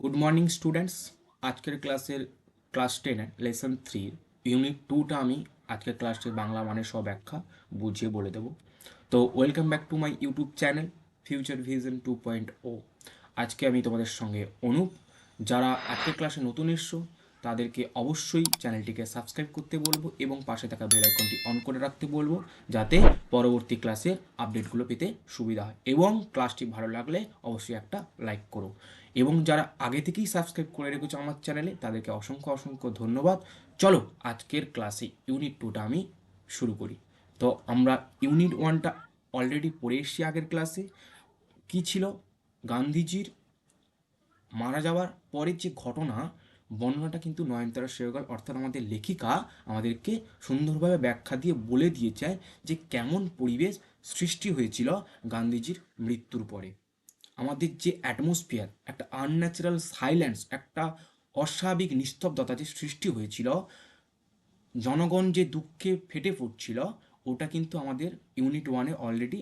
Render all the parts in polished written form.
Good morning students. আজকের class 10-এর lesson 3 unit 2টা আমি আজকের ক্লাসে বাংলা মানে ব্যাখ্যা বুঝিয়ে বলে দেবো। তো welcome back to my YouTube channel future vision 2.0। আজকে আমি তোমাদের সঙ্গে অনুপ। যারা আজকের ক্লাসে নতুন এসছো তাদেরকে অবশ্যই চ্যানেলটিকে সাবস্ক্রাইব করতে বলবো এবং পাশে থাকা বেল আইকনটি অন করে রাখতে বলবো, যাতে পরবর্তী ক্লাসের আপডেটগুলো পেতে সুবিধা হয়। এবং ক্লাসটি ভালো লাগলে অবশ্যই একটা লাইক করো। এবং যারা আগে থেকেই সাবস্ক্রাইব করে রেখেছো আমার চ্যানেলে তাদেরকে অসংখ্য অসংখ্য ধন্যবাদ। চলো আজকের ক্লাসে ইউনিট 2টা আমি শুরু করি। তো আমরা ইউনিট 1টা অলরেডি পড়ে এসেছি আগের ক্লাসে। কি ছিল? গান্ধীজির মারা যাওয়ার পরের যে ঘটনা বর্ণনাটা কিন্তু নয়নতারা সেহগাল অর্থাৎ আমাদের লেখিকা আমাদেরকে সুন্দরভাবে ব্যাখ্যা দিয়ে বলে দিয়েছে যে কেমন পরিবেশ সৃষ্টি হয়েছিল গান্ধীজির মৃত্যুর পরে। আমাদের যে অ্যাটমসফিয়ার, একটা আনন্যাচারাল সাইলেন্স, একটা অস্বাভাবিক নিস্তব্ধতা যে সৃষ্টি হয়েছিল, জনগণ যে দুঃখে ফেটে পড়ছিল, ওটা কিন্তু আমাদের ইউনিট 1-এ অলরেডি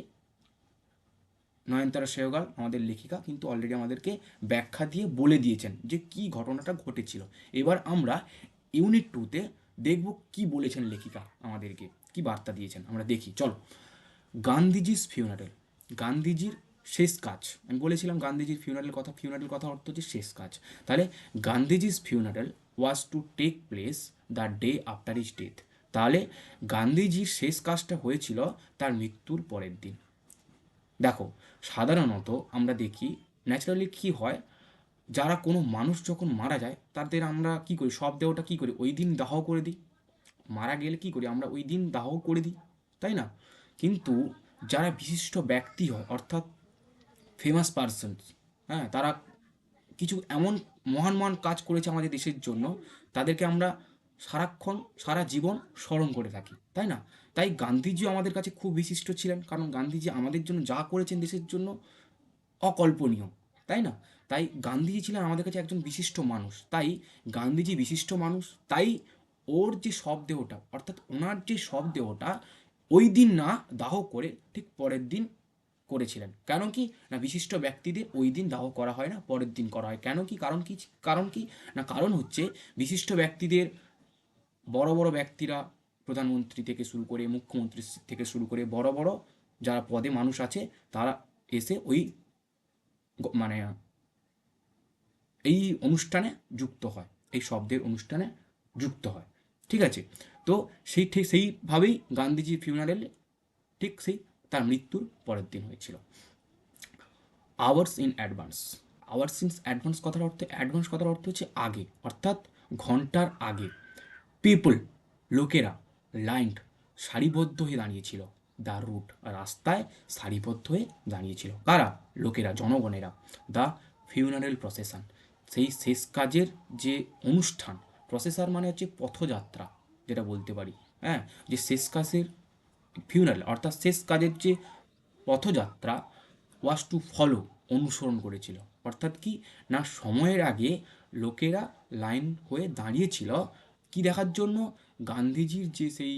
নয়নতারা সেহগাল আমাদের লেখিকা কিন্তু অলরেডি আমাদেরকে ব্যাখ্যা দিয়ে বলে দিয়েছেন যে কি ঘটনাটা ঘটেছিল। এবার আমরা ইউনিট 2-তে দেখব কি বলেছেন লেখিকা, আমাদেরকে কি বার্তা দিয়েছেন আমরা দেখি। চলো। গান্ধীজির ফিউনারেল, গান্ধীজির শেষ কাজ। আমি বলেছিলাম গান্ধীজির ফিউনারেল কথা অর্থ হচ্ছে শেষ কাজ। তাহলে গান্ধীজির funeral was to take place the day after his death. তাহলে গান্ধীজির শেষ কাজটা হয়েছিল তার মৃত্যুর পরের দিন। দেখো, সাধারণত আমরা দেখি ন্যাচারালি কী হয়, যারা কোনো মানুষ যখন মারা যায় তাদের আমরা কী করি, শবদেহটা কী করি, ওই দিন দাহ করে দিই। মারা গেলে কী করি আমরা, ওই দিন দাহ করে দিই, তাই না? কিন্তু যারা বিশিষ্ট ব্যক্তি হয় অর্থাৎ ফেমাস পারসনস, হ্যাঁ, তারা কিছু এমন মহান মহান কাজ করেছে আমাদের দেশের জন্য, তাদেরকে আমরা সারাক্ষণ সারা জীবন স্মরণ করে থাকি, তাই না? তাই গান্ধীজিও আমাদের কাছে খুব বিশিষ্ট ছিলেন, কারণ গান্ধীজি আমাদের জন্য যা করেছেন দেশের জন্য অকল্পনীয়, তাই না? তাই গান্ধীজি ছিলেন আমাদের কাছে একজন বিশিষ্ট মানুষ। তাই গান্ধীজি বিশিষ্ট মানুষ, তাই ওর যে শবদেহটা অর্থাৎ ওনার যে শবদেহটা ওই দিন না দাহ করে ঠিক পরের দিন করেছিলেন। কেন কি না, বিশিষ্ট ব্যক্তিদের ওই দিন দাহ করা হয় না, পরের দিন করা হয়। কেন কি? কারণ কি না, কারণ হচ্ছে বিশিষ্ট ব্যক্তিদের, বড় বড় ব্যক্তিরা, প্রধানমন্ত্রী থেকে শুরু করে মুখ্যমন্ত্রী থেকে শুরু করে বড় বড় যারা পদে মানুষ আছে, তারা এসে ওই মানে এই অনুষ্ঠানে যুক্ত হয়, এই শব্দের অনুষ্ঠানে যুক্ত হয়। ঠিক আছে? তো ঠিক সেইভাবেই গান্ধীজির ফিউনারেল ঠিক তার মৃত্যুর পরের দিন হয়েছিল। Hours in advance. অ্যাডভান্স কথার অর্থ হচ্ছে আগে, অর্থাৎ ঘন্টার আগে। পিপল, লোকেরা, লাইন্ড, সারিবদ্ধ হয়ে দাঁড়িয়েছিল। দ্য রুট, রাস্তায় সারিবদ্ধ হয়ে দাঁড়িয়েছিল। কারা? লোকেরা, জনগণেরা। দ্য ফিউনারেল প্রসেশন, সেই শেষ কাজের যে অনুষ্ঠান। প্রসেসার মানে হচ্ছে পথযাত্রা, যেটা বলতে পারি। হ্যাঁ, যে শেষ কাজের ফিউনারেল অর্থাৎ শেষ কাজের যে পথযাত্রা, ওয়াজ টু ফলো, অনুসরণ করেছিল। অর্থাৎ কি না, সময়ের আগে লোকেরা লাইন হয়ে দাঁড়িয়েছিল কি দেখার জন্য? গান্ধীজির যে সেই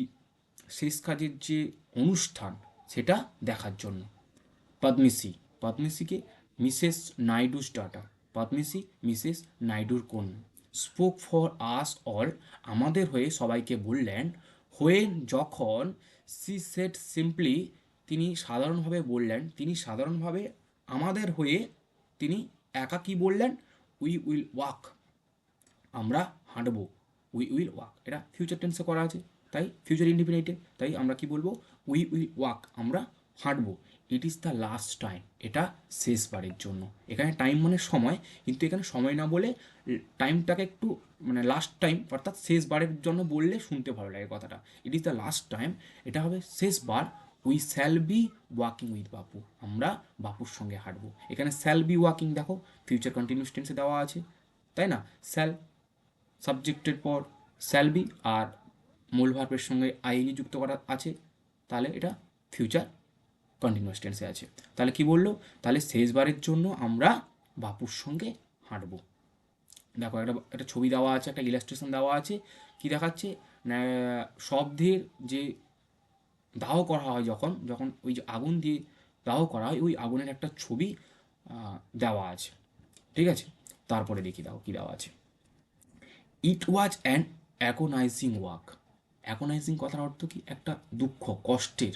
শেষ কাজের যে অনুষ্ঠান সেটা দেখার জন্য। পদ্মিসী, পদ্মিসীকে মিসেস নাইডুস ডাটা, পদ্মিসী মিসেস নাইডুর কন্যা। স্পোক ফর আস অল, আমাদের হয়ে সবাইকে বললেন। হোয়েন, যখন। সি সেড সিম্পলি, তিনি সাধারণভাবে বললেন, তিনি সাধারণভাবে আমাদের হয়ে তিনি একাকী বললেন। উই উইল ওয়াক, আমরা হাঁটবো। উই উইল ওয়াক, এটা ফিউচার টেন্সে করা আছে, তাই ফিউচার ইন্ডিপেন্ডেন্টে, তাই আমরা কি বলবো? উই উইল ওয়াক, আমরা হাঁটবো। It is the last time, এটা শেষবারের জন্য। এখানে টাইম মানে সময়, কিন্তু এখানে সময় না বলে টাইমটাকে একটু মানে লাস্ট টাইম অর্থাৎ শেষবারের জন্য বললে শুনতে ভালো লাগে কথাটা। ইট ইজ দ্য লাস্ট টাইম, এটা হবে শেষবার। We shall be walking with বাপু, আমরা বাপুর সঙ্গে হাঁটবো। এখানে শ্যাল বি ওয়াকিং দেখো ফিউচার কন্টিনিউয়াস টেন্সে দেওয়া আছে, তাই না? শ্যাল সাবজেক্টের পর শ্যাল বি আর মূল ভার্বের সঙ্গে আইএনজি যুক্ত করা আছে, তাহলে এটা ফিউচার কন্টিনিউয়াস টেন্সে আছে। তাহলে কি বললো? তাহলে শেষবারের জন্য আমরা বাপুর সঙ্গে হাঁটবো। দেখো একটা ছবি দেওয়া আছে, একটা ইলাস্ট্রেশন দেওয়া আছে। কি দেখাচ্ছে না, শব্দের যে দাহ করা হয়, যখন যখন ওই যে আগুন দিয়ে দাহ করা হয়, ওই আগুনের একটা ছবি দেওয়া আছে। ঠিক আছে? তারপরে দেখি দাও কী দেওয়া আছে। It was an agonising walk. Agonising কথার অর্থ কি? একটা দুঃখ, কষ্টের,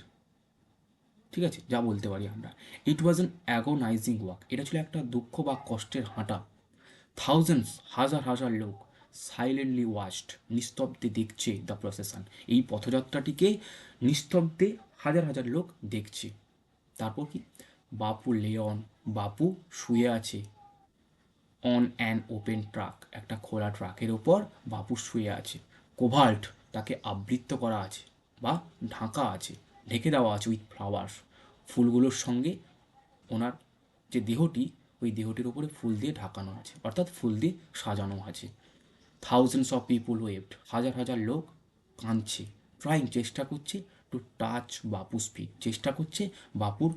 ঠিক আছে, যা বলতে পারি আমরা। ইট ওয়াজ অ্যান অ্যাগোনাইজিং ওয়াক, এটা ছিল একটা দুঃখ বা কষ্টের হাঁটা। থাউজেন্ডস, হাজার হাজার লোক, সাইলেন্টলি ওয়াচড, নিস্তব্ধে দেখছে দ্য প্রসেশন, এই পথযাত্রাটিকে নিস্তব্ধে হাজার হাজার লোক দেখছে। তারপর কি? বাপু লেয়ন, বাপু শুয়ে আছে। অন অ্যান ওপেন ট্রাক, একটা খোলা ট্রাকের ওপর বাপু শুয়ে আছে। কোভাল্ট, তাকে আবৃত্ত করা আছে বা ঢাকা আছে, ঢেকে দেওয়া আছে উইথ ফ্লাওয়ার্স, ফুলগুলোর সঙ্গে ওনার যে দেহটি, ওই দেহটির উপরে ফুল দিয়ে ঢাকানো আছে, অর্থাৎ ফুল দিয়ে সাজানো আছে। থাউজেন্ডস অফ পিপুল ওয়েভড, হাজার হাজার লোক কাঁদছে। ট্রাইং, চেষ্টা করছে, টু টাচ বাপুস ফিট, চেষ্টা করছে বাপুর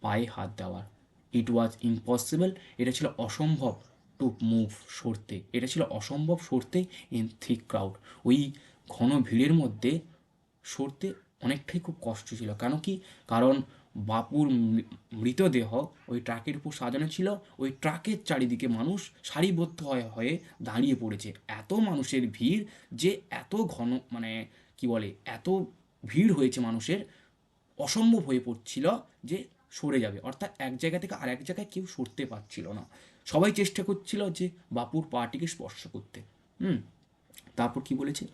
পায়ে হাত দেওয়ার। ইট ওয়াজ ইম্পসিবল, এটা ছিল অসম্ভব, টু মুভ, সরতে, এটা ছিল অসম্ভব সরতে, ইন থিক ক্রাউড, ওই ঘন ভিড়ের মধ্যে সরতে অনেকটাই খুব কষ্ট ছিল। কেন কি? কারণ বাপুর মৃতদেহ ওই ট্রাকের উপর সাজানো ছিল, ওই ট্রাকের চারিদিকে মানুষ সারিবদ্ধ হয়ে হয়ে দাঁড়িয়ে পড়েছে। এত মানুষের ভিড় যে এত ঘন, মানে কি বলে, এত ভিড় হয়েছে মানুষের, অসম্ভব হয়ে পড়ছিল যে সরে যাবে, অর্থাৎ এক জায়গা থেকে আর এক জায়গায় কেউ সরতে পারছিল না। সবাই চেষ্টা করছিল যে বাপুর পাটিকে স্পর্শ করতে। হুম। তারপর কি বলেছে?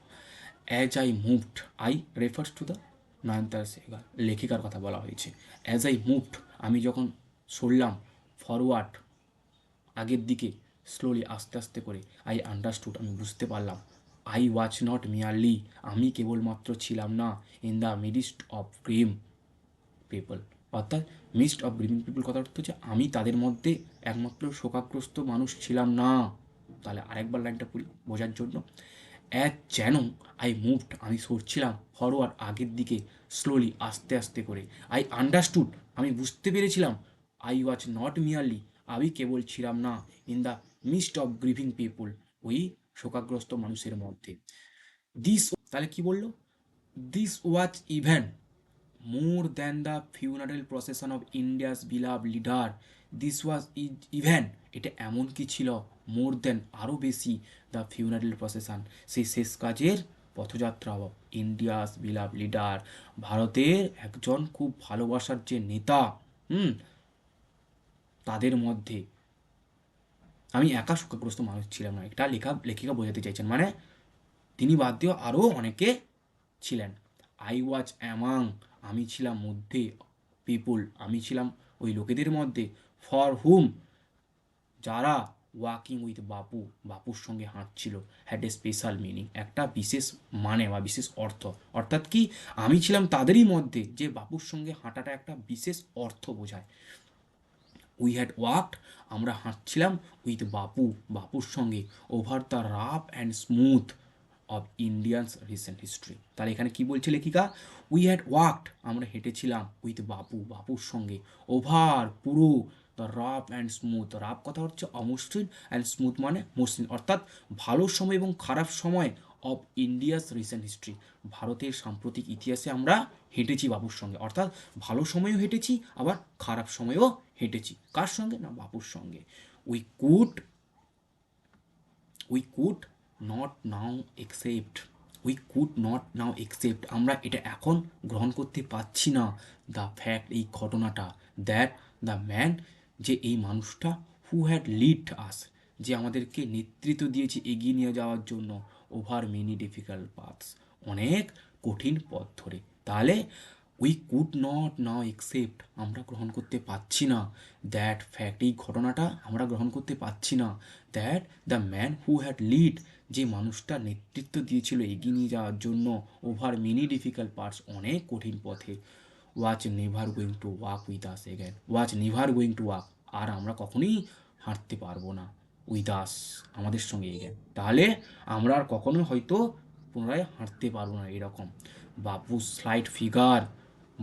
As I moved, I refers to the Nayantara Sahgal, লেখিকার কথা বলা হয়েছে। অ্যাজ আই মুভড, আমি যখন সরলাম, ফরওয়ার্ড, আগের দিকে, স্লোলি, আস্তে আস্তে করে, আই আন্ডারস্টুড, আমি বুঝতে পারলাম। আই ওয়াচ নট মিয়ারলি, আমি কেবলমাত্র ছিলাম না, in the midst of grim people, অর্থাৎ মিস্ট অফ গ্রিভিং পিপল কথার অর্থ হচ্ছে আমি তাদের মধ্যে একমাত্র শোকাগ্রস্ত মানুষ ছিলাম না। তাহলে আরেকবার লাইনটা পড়ি বোঝার জন্য। অ্যাজ যেন আই মুভড, আমি সরছিলাম, ফরওয়ার্ড, আগের দিকে, স্লোলি, আস্তে আস্তে করে, আই আন্ডারস্টুড, আমি বুঝতে পেরেছিলাম, আই ওয়াজ নট মিয়ারলি, আমি কেবল ছিলাম না, in the mist of grieving people, ওই শোকাগ্রস্ত মানুষের মধ্যে। দিস, তাহলে কি বললো? This was even more than the funeral procession of India's beloved leader. This was even, এটা এমন কি ছিল, মোর দেন, আরও বেশি, দ্য ফিউনারেল প্রসেশন, সেই শেষ কাজের পথযাত্রা অফ ইন্ডিয়াস বিলাভ লিডার, ভারতের একজন খুব ভালোবাসার যে নেতা, হুম, তাদের মধ্যে আমি একা শোকগ্রস্ত মানুষ ছিলাম না, এটা লেখিকা বোঝাতে চাইছেন, মানে তিনি বাদ দিয়েও আরও অনেকে ছিলেন। আই ওয়াজ অ্যামাং, আমি ছিলাম মধ্যে, পিপুল, আমি ছিলাম ওই লোকেদের মধ্যে, ফর হুম, যারা ওয়াকিং উইথ বাপু, বাপুর সঙ্গে হাঁটছিল, হ্যাড এ স্পেশাল মিনিং, একটা বিশেষ মানে বা বিশেষ অর্থ, অর্থাৎ কি? আমি ছিলাম তাদেরই মধ্যে যে বাপুর সঙ্গে হাঁটাটা একটা বিশেষ অর্থ বোঝায়। উই হ্যাড ওয়াকড, আমরা হাঁটছিলাম, উইথ বাপু, বাপুর সঙ্গে, over the rough and smooth of Indians recent history. তাহলে এখানে কি বলছে লেখিকা? উই হ্যাড ওয়াকড, আমরা হেঁটেছিলাম, উইথ বাপু, বাপুর সঙ্গে, ওভার, পুরো, the rough and smooth, rough কথা হচ্ছে অমসৃণ, অ্যান্ড স্মুথ মানে মসৃণ, অর্থাৎ ভালো সময় এবং খারাপ সময়, অফ ইন্ডিয়াস রিসেন্ট হিস্ট্রি, ভারতের সাম্প্রতিক ইতিহাসে আমরা হেঁটেছি বাবুর সঙ্গে, অর্থাৎ ভালো সময়েও হেঁটেছি, আবার খারাপ সময়েও হেঁটেছি। কার সঙ্গে? না, বাবুর সঙ্গে। We could, we could not now accept, we could not now accept, আমরা এটা এখন গ্রহণ করতে পারছি না, দ্য ফ্যাক্ট, এই ঘটনাটা, দ্যাট দ্য ম্যান, যে এই মানুষটা, হু হ্যাড লিড আস, যে আমাদেরকে নেতৃত্ব দিয়েছে এগিয়ে নিয়ে যাওয়ার জন্য, ওভার মেনি ডিফিকাল্ট পাথস, অনেক কঠিন পথ ধরে। তাহলে we could not now accept, আমরা গ্রহণ করতে পারছি না, দ্যাট ফ্যাক্ট, এই ঘটনাটা আমরা গ্রহণ করতে পারছি না, that the man who had lead, যে মানুষটা নেতৃত্ব দিয়েছিল এগিয়ে নিয়ে যাওয়ার জন্য, ওভার মেনি ডিফিকাল্ট পার্টস, অনেক কঠিন পথে, was never going to walk with us again, was never going to walk, আর আমরা কখনোই হাঁটতে পারবো না, উইথ আস, আমাদের সঙ্গে এগেন, তাহলে আমরা আর কখনোই হয়তো পুনরায় হাঁটতে পারবো না এরকম। বাপুর স্লাইড ফিগার,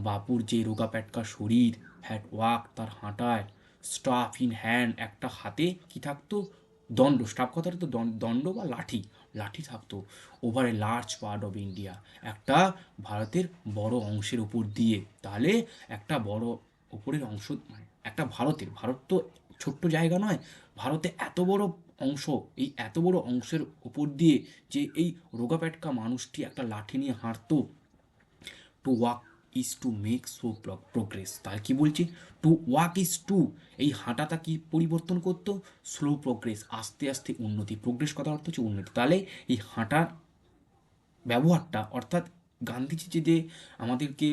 বাপুর যে রোগা প্যাটকা শরীর, হ্যাড ওয়াক, তার হাঁটায়, স্টাফ ইন হ্যান্ড, একটা হাতে কি থাকতো? দণ্ড, স্টাফ কথাটা তো দণ্ড বা লাঠি, লাঠি থাকতো, over a large part of India, একটা ভারতের বড় অংশের উপর দিয়ে, তাহলে একটা বড় উপরের অংশ, মানে একটা ভারতের, ভারত তো ছোট্ট জায়গা নয়, ভারতে এত বড় অংশ, এই এত বড় অংশের ওপর দিয়ে যে এই রোগাপ্যাটকা মানুষটি একটা লাঠি নিয়ে হাঁটতো, to walk is to make slow progress. তাই কি বলছি, টু ওয়াক ইজ টু, এই হাঁটাটা কি পরিবর্তন করতো, স্লো প্রোগ্রেস, আস্তে আস্তে উন্নতি, প্রোগ্রেস কথা অর্থ হচ্ছে উন্নতি। তাহলে এই হাঁটার ব্যবহারটা, অর্থাৎ গান্ধীজি যে আমাদেরকে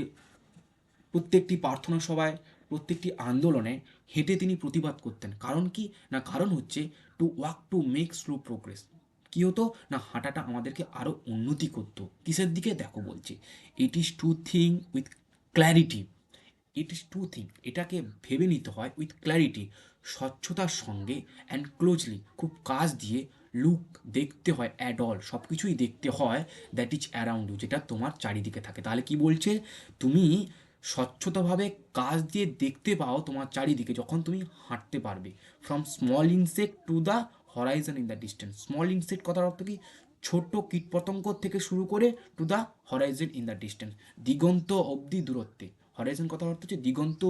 প্রত্যেকটি প্রার্থনা সভায়, প্রত্যেকটি আন্দোলনে হেঁটে তিনি প্রতিবাদ করতেন। কারণ কি না, কারণ হচ্ছে to walk to make slow progress. কী হতো না, হাঁটাটা আমাদেরকে আরও উন্নতি করতো। কিসের দিকে দেখো বলছি, it is to think with clarity, it is to think, এটাকে ভেবে নিতে হয় উইথ ক্ল্যারিটি, স্বচ্ছতার সঙ্গে, অ্যান্ড ক্লোজলি, খুব কাজ দিয়ে, লুক, দেখতে হয়, অ্যাট অল, সব কিছুই দেখতে হয়, দ্যাট ইজ অ্যারাউন্ড ইউ, যেটা তোমার চারিদিকে থাকে। তাহলে কি বলছে, তুমি স্বচ্ছতাভাবে কাজ দিয়ে দেখতে পাও তোমার চারিদিকে যখন তুমি হাঁটতে পারবে। From small insect to the horizon in the distance. Small insect কথার অর্থ কি, ছোট্ট কীটপতঙ্গ থেকে শুরু করে to the horizon in the distance, দিগন্ত অবধি দূরত্বে। হরাইজন কথার অর্থ হচ্ছে দিগন্ত,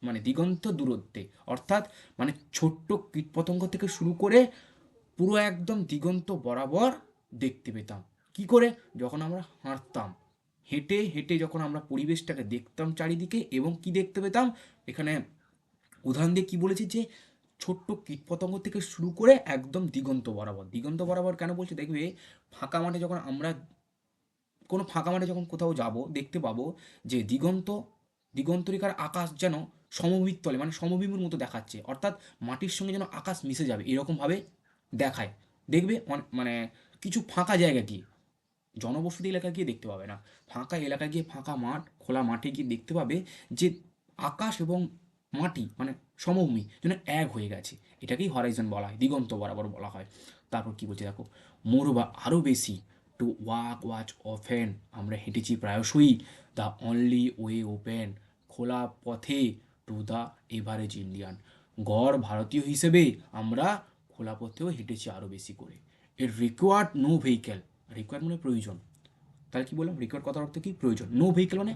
মানে দিগন্ত দূরত্বে, অর্থাৎ মানে ছোট্ট কীটপতঙ্গ থেকে শুরু করে পুরো একদম দিগন্ত বরাবর দেখতে পেতাম। কি করে, যখন আমরা হাঁটতাম, হেঁটে হেঁটে যখন আমরা পরিবেশটাকে দেখতাম চারিদিকে, এবং কি দেখতে পেতাম, এখানে উদাহরণ দিয়ে কী বলেছি, যে ছোট্ট কীটপতঙ্গ থেকে শুরু করে একদম দিগন্ত বরাবর। দিগন্ত বরাবর কেন বলছি, দেখবে ফাঁকা মাঠে যখন আমরা, কোনো ফাঁকা মাঠে যখন কোথাও যাব, দেখতে পাবো যে দিগন্তরিকার আকাশ যেন সমভিত তলে, মানে সমভিমুর মতো দেখাচ্ছে, অর্থাৎ মাটির সঙ্গে যেন আকাশ মিশে যাবে এরকমভাবে দেখায়। দেখবে মানে কিছু ফাঁকা জায়গা গিয়ে, জনবসতি এলাকা গিয়ে দেখতে পাবে না, ফাঁকা এলাকা গিয়ে, ফাঁকা মাঠ, খোলা মাঠে গিয়ে দেখতে পাবে যে আকাশ এবং মাটি, মানে সমভূমি যেন এক হয়ে গেছে। এটাকেই হরাইজন বলা হয়, দিগন্ত বরাবর বলা হয়। তারপর কি বলছে দেখো, মোর বা আরও বেশি, টু ওয়াক ওয়াচ অফেন, আমরা হেঁটেছি প্রায়শই, দ্য অনলি ওয়ে ওপেন, খোলা পথে, টু দ্য এভারেজ ইন্ডিয়ান, গড় ভারতীয় হিসেবে আমরা খোলা পথেও হেঁটেছি আরও বেশি করে। এর রিকোয়ার্ড নো ভেহিক্যাল, রিকোয়ার্ড মানে প্রয়োজন, তাহলে কি বললাম, রিকোয়ার্ড কথার অর্থ কি, প্রয়োজন, নো ভেহিক্যাল মানে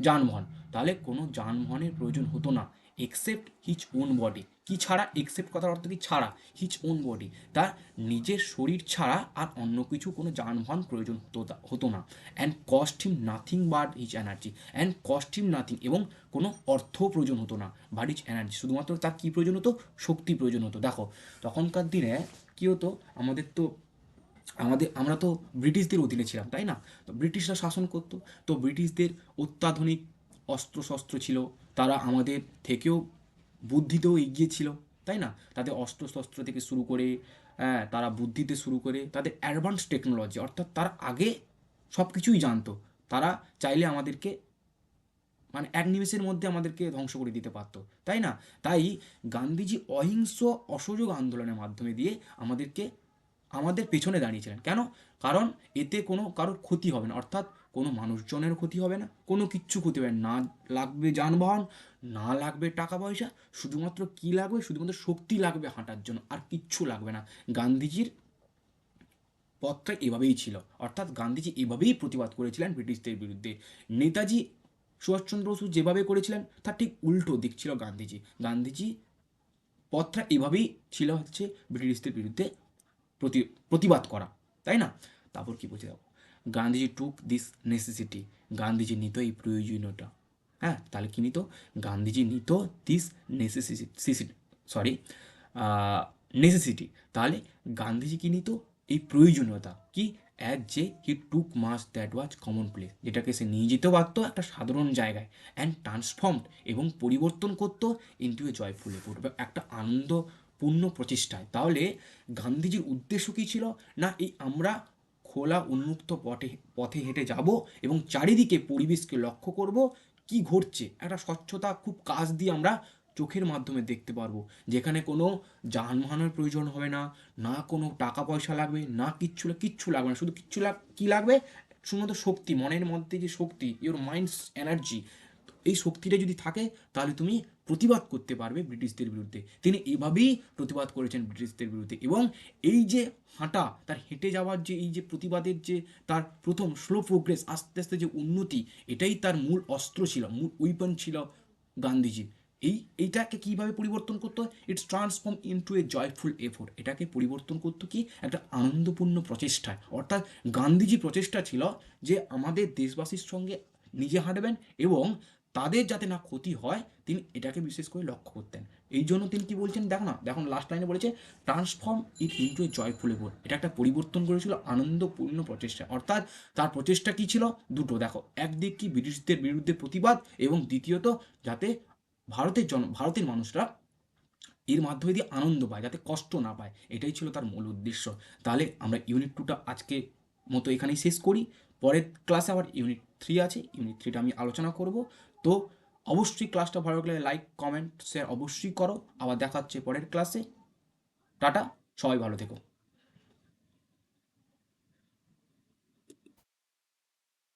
যানবাহন, তাহলে কোনো যানবাহনের প্রয়োজন হতো না, এক্সেপ্ট হিজ ওন বডি, কি ছাড়া, এক্সেপ্ট কথার অর্থ কি, ছাড়া, হিজ ওন বডি, তার নিজের শরীর ছাড়া আর অন্য কিছু কোনো যানবাহন প্রয়োজন হতো না, and cost him nothing but his energy, and cost him nothing, এবং কোনো অর্থ প্রয়োজন হতো না, বাট হিজ এনার্জি, শুধুমাত্র তার কী প্রয়োজন হতো, শক্তি প্রয়োজন হতো। দেখো তখনকার দিনে কী হতো, আমরা তো ব্রিটিশদের অধীনে ছিলাম, তাই না, তো ব্রিটিশরা শাসন করতো, তো ব্রিটিশদের অত্যাধুনিক অস্ত্রশস্ত্র ছিল, তারা আমাদের থেকেও বুদ্ধিতেও এগিয়ে ছিল, তাই না, তাদের অস্ত্রশস্ত্র থেকে শুরু করে, হ্যাঁ, তারা বুদ্ধিতে শুরু করে, তাদের অ্যাডভান্স টেকনোলজি, অর্থাৎ তারা আগে সব কিছুই জানতো, তারা চাইলে আমাদেরকে, মানে এক নিমেষের মধ্যে আমাদেরকে ধ্বংস করে দিতে পারতো, তাই না। তাই গান্ধীজি অহিংস অসহযোগ আন্দোলনের মাধ্যমে দিয়ে আমাদের পেছনে দাঁড়িয়েছিলেন। কেন, কারণ এতে কোনো কারোর ক্ষতি হবে না, অর্থাৎ কোনো মানুষজনের ক্ষতি হবে না, কোনো কিচ্ছু ক্ষতি হবে না, লাগবে যানবাহন, না লাগবে টাকা পয়সা, শুধুমাত্র কি লাগবে, শুধুমাত্র শক্তি লাগবে হাঁটার জন্য, আর কিচ্ছু লাগবে না। গান্ধীজির পথটা এভাবেই ছিল, অর্থাৎ গান্ধীজি এভাবেই প্রতিবাদ করেছিলেন ব্রিটিশদের বিরুদ্ধে। নেতাজি সুভাষচন্দ্র বসু যেভাবে করেছিলেন তার ঠিক উল্টো দিক ছিল গান্ধীজি পথটা এভাবেই ছিল, হচ্ছে ব্রিটিশদের বিরুদ্ধে প্রতিবাদ করা, তাই না। তারপর কি বলছে দেখো, গান্ধীজি টুক দিস নেসেসিটি, গান্ধীজি নিত এই প্রয়োজনীয়তা, হ্যাঁ, তাহলে কি নিত, গান্ধীজি নিত দিস নেসেসিটি, সরি, নেসেসিটি, তাহলে গান্ধীজি কি নিত, এই প্রয়োজনীয়তা কি, অ্যাজ যে হি টুক much that was common place, যেটাকে সে নিয়ে যেতে পারতো একটা সাধারণ জায়গায়, অ্যান্ড ট্রান্সফর্মড, এবং পরিবর্তন করতো ইন্টু এ জয়ফুল এফোর্ট, একটা আনন্দপূর্ণ প্রচেষ্টায়। তাহলে গান্ধীজির উদ্দেশ্য কী ছিল না, এই আমরা খোলা উন্মুক্ত পথে হেঁটে যাব, এবং চারিদিকে পরিবেশকে লক্ষ্য করব, কি ঘটছে, একটা স্বচ্ছতা খুব কাছ দিয়ে আমরা চোখের মাধ্যমে দেখতে পারবো, যেখানে কোনো যানবাহনের প্রয়োজন হবে না, না কোনো টাকা পয়সা লাগবে, না কিচ্ছু লাগবে না, শুধু কী লাগবে, শুধুমাত্র শক্তি, মনের মধ্যে যে শক্তি, ইওর মাইন্ডস এনার্জি, এই শক্তিটা যদি থাকে, তাহলে তুমি প্রতিবাদ করতে পারবে ব্রিটিশদের বিরুদ্ধে। তিনি এভাবেই প্রতিবাদ করেছেন ব্রিটিশদের বিরুদ্ধে, এবং এই যে হাঁটা, তার হেঁটে যাওয়ার যে এই যে প্রতিবাদের যে তার প্রথম স্লো প্রোগ্রেস, আস্তে আস্তে যে উন্নতি, এটাই তার মূল অস্ত্র ছিল, মূল উইপন ছিল গান্ধীজির। এইটাকে কীভাবে পরিবর্তন করতো, it's transform into a joyful effort, এটাকে পরিবর্তন করতো কি একটা আনন্দপূর্ণ প্রচেষ্টায়। অর্থাৎ গান্ধীজি প্রচেষ্টা ছিল যে আমাদের দেশবাসীর সঙ্গে নিজে হাঁটবেন এবং তাদের যাতে না ক্ষতি হয় তিনি এটাকে বিশেষ করে লক্ষ্য করতেন। এই জন্য তিনি কি বলছেন দেখো না, দেখুন লাস্ট লাইনে বলেছে transform it into a joyful effort, এটা একটা পরিবর্তন করেছিল আনন্দপূর্ণ প্রচেষ্টা। অর্থাৎ তার প্রচেষ্টা কী ছিল, দুটো দেখো, একদিক কি ব্রিটিশদের বিরুদ্ধে প্রতিবাদ এবং দ্বিতীয়ত যাতে ভারতের মানুষরা এর মাধ্যমে দিয়ে আনন্দ পায়, যাতে কষ্ট না পায়, এটাই ছিল তার মূল উদ্দেশ্য। তাহলে আমরা ইউনিট 2টা আজকে মতো এখানেই শেষ করি। পরের ক্লাসে আবার ইউনিট 3 আছে, ইউনিট 3টা আমি আলোচনা করব। তো অবশ্যই ক্লাসটা ভালো লাগলে লাইক কমেন্ট শেয়ার অবশ্যই করো। আবার দেখা হচ্ছে পরের ক্লাসে। টাটা, সবাই ভালো থেকো।